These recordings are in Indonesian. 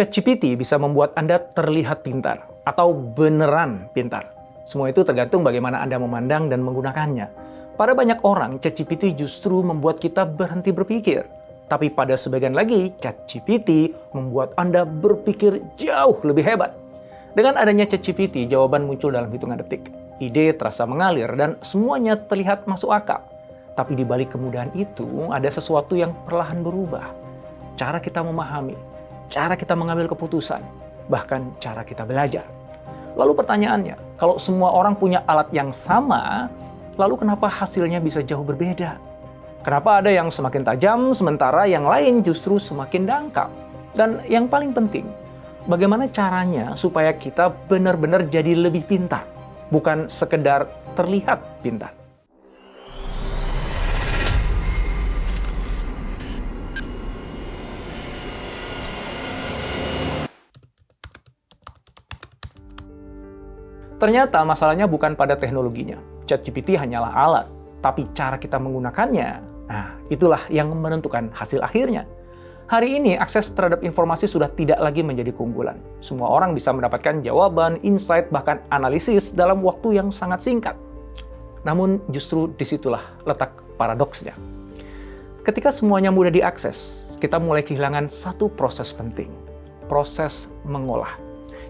ChatGPT bisa membuat Anda terlihat pintar atau beneran pintar. Semua itu tergantung bagaimana Anda memandang dan menggunakannya. Pada banyak orang, ChatGPT justru membuat kita berhenti berpikir. Tapi pada sebagian lagi, ChatGPT membuat Anda berpikir jauh lebih hebat. Dengan adanya ChatGPT, jawaban muncul dalam hitungan detik. Ide terasa mengalir dan semuanya terlihat masuk akal. Tapi di balik kemudahan itu, ada sesuatu yang perlahan berubah. Cara kita memahami, cara kita mengambil keputusan, bahkan cara kita belajar. Lalu pertanyaannya, kalau semua orang punya alat yang sama, lalu kenapa hasilnya bisa jauh berbeda? Kenapa ada yang semakin tajam, sementara yang lain justru semakin dangkal? Dan yang paling penting, bagaimana caranya supaya kita benar-benar jadi lebih pintar, bukan sekedar terlihat pintar? Ternyata masalahnya bukan pada teknologinya. ChatGPT hanyalah alat, tapi cara kita menggunakannya, nah itulah yang menentukan hasil akhirnya. Hari ini akses terhadap informasi sudah tidak lagi menjadi keunggulan. Semua orang bisa mendapatkan jawaban, insight, bahkan analisis dalam waktu yang sangat singkat. Namun justru disitulah letak paradoksnya. Ketika semuanya mudah diakses, kita mulai kehilangan satu proses penting, proses mengolah.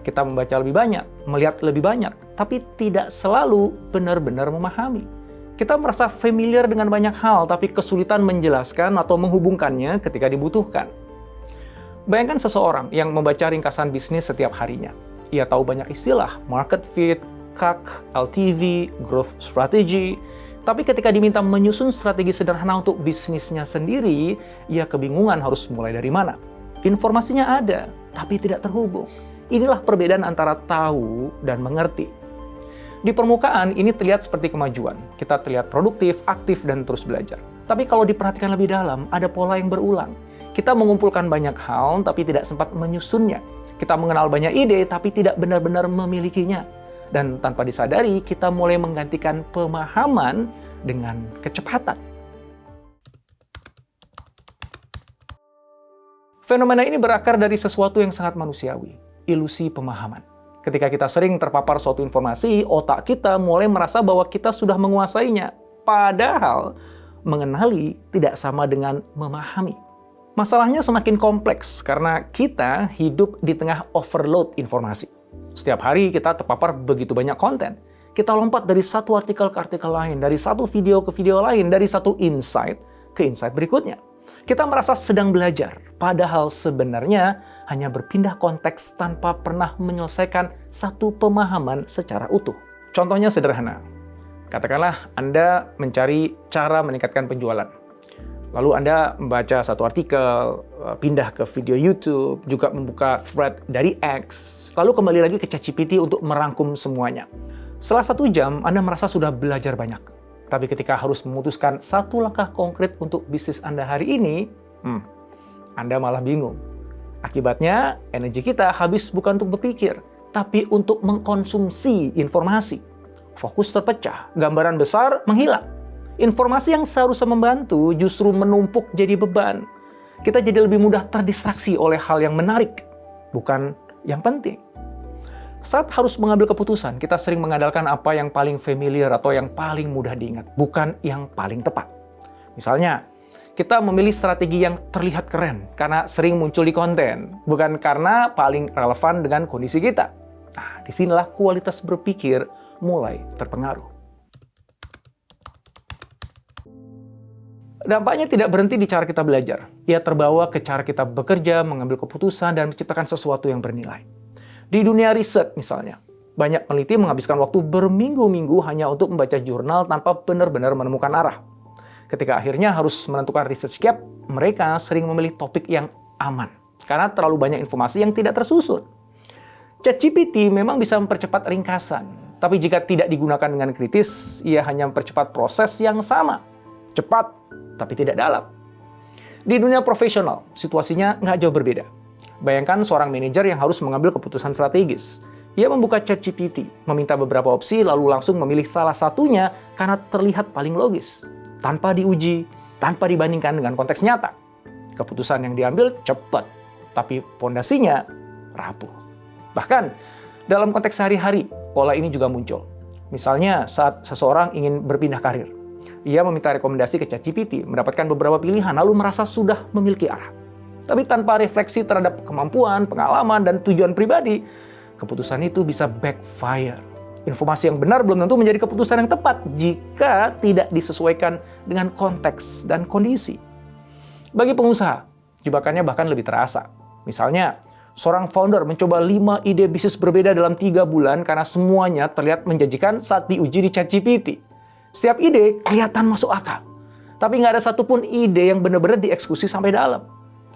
Kita membaca lebih banyak, melihat lebih banyak, tapi tidak selalu benar-benar memahami. Kita merasa familiar dengan banyak hal, tapi kesulitan menjelaskan atau menghubungkannya ketika dibutuhkan. Bayangkan seseorang yang membaca ringkasan bisnis setiap harinya. Ia tahu banyak istilah, market fit, CAC, LTV, growth strategy, tapi ketika diminta menyusun strategi sederhana untuk bisnisnya sendiri, ia kebingungan harus mulai dari mana. Informasinya ada, tapi tidak terhubung. Inilah perbedaan antara tahu dan mengerti. Di permukaan, ini terlihat seperti kemajuan. Kita terlihat produktif, aktif, dan terus belajar. Tapi kalau diperhatikan lebih dalam, ada pola yang berulang. Kita mengumpulkan banyak hal, tapi tidak sempat menyusunnya. Kita mengenal banyak ide, tapi tidak benar-benar memilikinya. Dan tanpa disadari, kita mulai menggantikan pemahaman dengan kecepatan. Fenomena ini berakar dari sesuatu yang sangat manusiawi. Ilusi pemahaman. Ketika kita sering terpapar suatu informasi, otak kita mulai merasa bahwa kita sudah menguasainya. Padahal, mengenali tidak sama dengan memahami. Masalahnya semakin kompleks karena kita hidup di tengah overload informasi. Setiap hari kita terpapar begitu banyak konten. Kita lompat dari satu artikel ke artikel lain, dari satu video ke video lain, dari satu insight ke insight berikutnya. Kita merasa sedang belajar, padahal sebenarnya hanya berpindah konteks tanpa pernah menyelesaikan satu pemahaman secara utuh. Contohnya sederhana. Katakanlah Anda mencari cara meningkatkan penjualan. Lalu Anda membaca satu artikel, pindah ke video YouTube, juga membuka thread dari X, lalu kembali lagi ke ChatGPT untuk merangkum semuanya. Setelah 1 jam, Anda merasa sudah belajar banyak. Tapi ketika harus memutuskan satu langkah konkret untuk bisnis Anda hari ini, Anda malah bingung. Akibatnya, energi kita habis bukan untuk berpikir, tapi untuk mengkonsumsi informasi. Fokus terpecah, gambaran besar menghilang. Informasi yang seharusnya membantu justru menumpuk jadi beban. Kita jadi lebih mudah terdistraksi oleh hal yang menarik, bukan yang penting. Saat harus mengambil keputusan, kita sering mengandalkan apa yang paling familiar atau yang paling mudah diingat, bukan yang paling tepat. Misalnya, kita memilih strategi yang terlihat keren karena sering muncul di konten, bukan karena paling relevan dengan kondisi kita. Nah, disinilah kualitas berpikir mulai terpengaruh. Dampaknya tidak berhenti di cara kita belajar. Ia terbawa ke cara kita bekerja, mengambil keputusan, dan menciptakan sesuatu yang bernilai. Di dunia riset misalnya, banyak peneliti menghabiskan waktu berminggu-minggu hanya untuk membaca jurnal tanpa benar-benar menemukan arah. Ketika akhirnya harus menentukan research gap, mereka sering memilih topik yang aman, karena terlalu banyak informasi yang tidak tersusun. ChatGPT memang bisa mempercepat ringkasan, tapi jika tidak digunakan dengan kritis, ia hanya mempercepat proses yang sama. Cepat, tapi tidak dalam. Di dunia profesional, situasinya nggak jauh berbeda. Bayangkan seorang manajer yang harus mengambil keputusan strategis. Ia membuka ChatGPT, meminta beberapa opsi, lalu langsung memilih salah satunya karena terlihat paling logis. Tanpa diuji, tanpa dibandingkan dengan konteks nyata. Keputusan yang diambil cepat, tapi fondasinya rapuh. Bahkan dalam konteks sehari-hari, pola ini juga muncul. Misalnya saat seseorang ingin berpindah karir. Ia meminta rekomendasi ke ChatGPT, mendapatkan beberapa pilihan, lalu merasa sudah memiliki arah. Tapi tanpa refleksi terhadap kemampuan, pengalaman, dan tujuan pribadi, keputusan itu bisa backfire. Informasi yang benar belum tentu menjadi keputusan yang tepat jika tidak disesuaikan dengan konteks dan kondisi. Bagi pengusaha, jebakannya bahkan lebih terasa. Misalnya, seorang founder mencoba 5 ide bisnis berbeda dalam 3 bulan karena semuanya terlihat menjanjikan saat diuji di ChatGPT. Setiap ide kelihatan masuk akal, tapi nggak ada satupun ide yang benar-benar dieksekusi sampai dalam.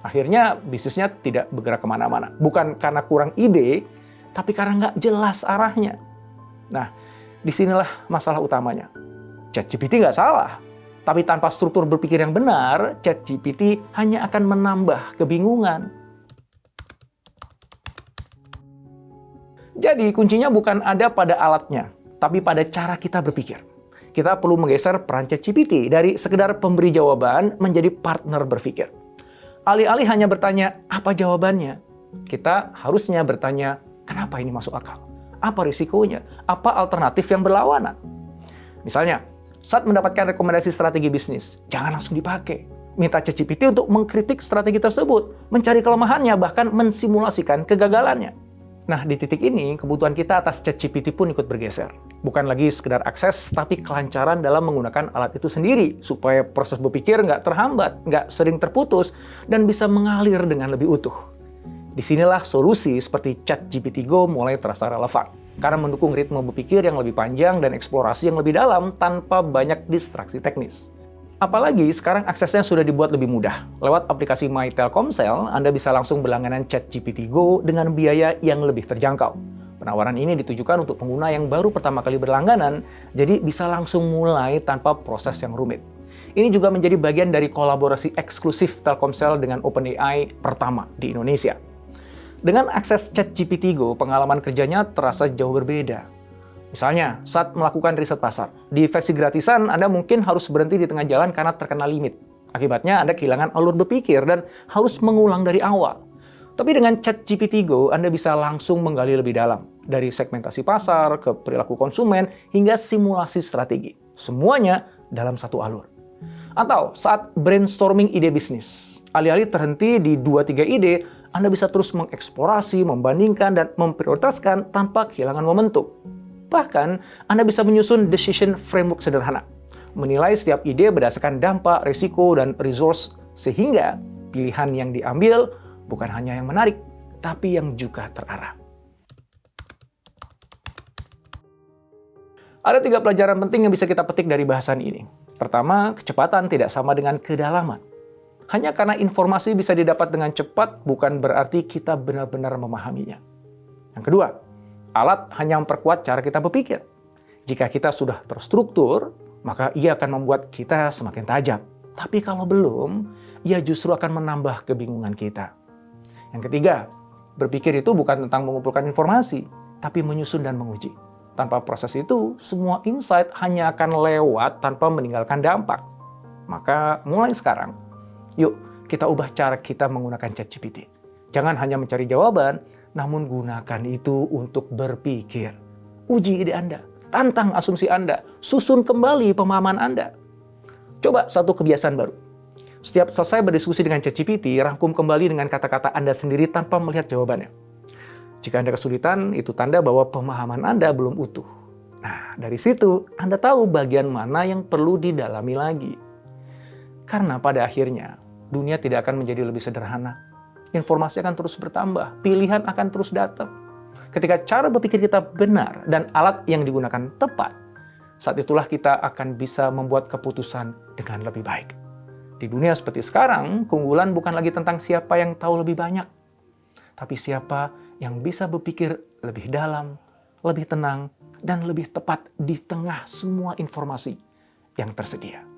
Akhirnya bisnisnya tidak bergerak kemana-mana. Bukan karena kurang ide, tapi karena nggak jelas arahnya. Nah, disinilah masalah utamanya. ChatGPT nggak salah, tapi tanpa struktur berpikir yang benar, ChatGPT hanya akan menambah kebingungan. Jadi kuncinya bukan ada pada alatnya, tapi pada cara kita berpikir. Kita perlu menggeser peran ChatGPT dari sekedar pemberi jawaban menjadi partner berpikir. Alih-alih hanya bertanya, apa jawabannya? Kita harusnya bertanya, kenapa ini masuk akal? Apa risikonya? Apa alternatif yang berlawanan? Misalnya, saat mendapatkan rekomendasi strategi bisnis, jangan langsung dipakai. Minta ChatGPT untuk mengkritik strategi tersebut, mencari kelemahannya, bahkan mensimulasikan kegagalannya. Nah, di titik ini, kebutuhan kita atas ChatGPT pun ikut bergeser. Bukan lagi sekedar akses, tapi kelancaran dalam menggunakan alat itu sendiri, supaya proses berpikir nggak terhambat, nggak sering terputus, dan bisa mengalir dengan lebih utuh. Disinilah solusi seperti ChatGPT Go mulai terasa relevan, karena mendukung ritme berpikir yang lebih panjang dan eksplorasi yang lebih dalam tanpa banyak distraksi teknis. Apalagi sekarang aksesnya sudah dibuat lebih mudah. Lewat aplikasi My Telkomsel, Anda bisa langsung berlangganan ChatGPT Go dengan biaya yang lebih terjangkau. Penawaran ini ditujukan untuk pengguna yang baru pertama kali berlangganan, jadi bisa langsung mulai tanpa proses yang rumit. Ini juga menjadi bagian dari kolaborasi eksklusif Telkomsel dengan OpenAI pertama di Indonesia. Dengan akses ChatGPT Go, pengalaman kerjanya terasa jauh berbeda. Misalnya, saat melakukan riset pasar. Di versi gratisan, Anda mungkin harus berhenti di tengah jalan karena terkena limit. Akibatnya, Anda kehilangan alur berpikir dan harus mengulang dari awal. Tapi dengan ChatGPT Go, Anda bisa langsung menggali lebih dalam. Dari segmentasi pasar, ke perilaku konsumen, hingga simulasi strategi. Semuanya dalam satu alur. Atau saat brainstorming ide bisnis. Alih-alih terhenti di 2-3 ide, Anda bisa terus mengeksplorasi, membandingkan, dan memprioritaskan tanpa kehilangan momentum. Bahkan, Anda bisa menyusun decision framework sederhana. Menilai setiap ide berdasarkan dampak, risiko, dan resource, sehingga pilihan yang diambil bukan hanya yang menarik, tapi yang juga terarah. Ada 3 pelajaran penting yang bisa kita petik dari bahasan ini. Pertama, kecepatan tidak sama dengan kedalaman. Hanya karena informasi bisa didapat dengan cepat, bukan berarti kita benar-benar memahaminya. Yang kedua, alat hanya memperkuat cara kita berpikir. Jika kita sudah terstruktur, maka ia akan membuat kita semakin tajam. Tapi kalau belum, ia justru akan menambah kebingungan kita. Yang ketiga, berpikir itu bukan tentang mengumpulkan informasi, tapi menyusun dan menguji. Tanpa proses itu, semua insight hanya akan lewat tanpa meninggalkan dampak. Maka mulai sekarang, yuk kita ubah cara kita menggunakan ChatGPT. Jangan hanya mencari jawaban, namun gunakan itu untuk berpikir. Uji ide Anda, tantang asumsi Anda, susun kembali pemahaman Anda. Coba satu kebiasaan baru. Setiap selesai berdiskusi dengan ChatGPT, rangkum kembali dengan kata-kata Anda sendiri tanpa melihat jawabannya. Jika Anda kesulitan, itu tanda bahwa pemahaman Anda belum utuh. Nah, dari situ Anda tahu bagian mana yang perlu didalami lagi. Karena pada akhirnya, dunia tidak akan menjadi lebih sederhana. Informasi akan terus bertambah, pilihan akan terus datang. Ketika cara berpikir kita benar dan alat yang digunakan tepat, saat itulah kita akan bisa membuat keputusan dengan lebih baik. Di dunia seperti sekarang, keunggulan bukan lagi tentang siapa yang tahu lebih banyak, tapi siapa yang bisa berpikir lebih dalam, lebih tenang, dan lebih tepat di tengah semua informasi yang tersedia.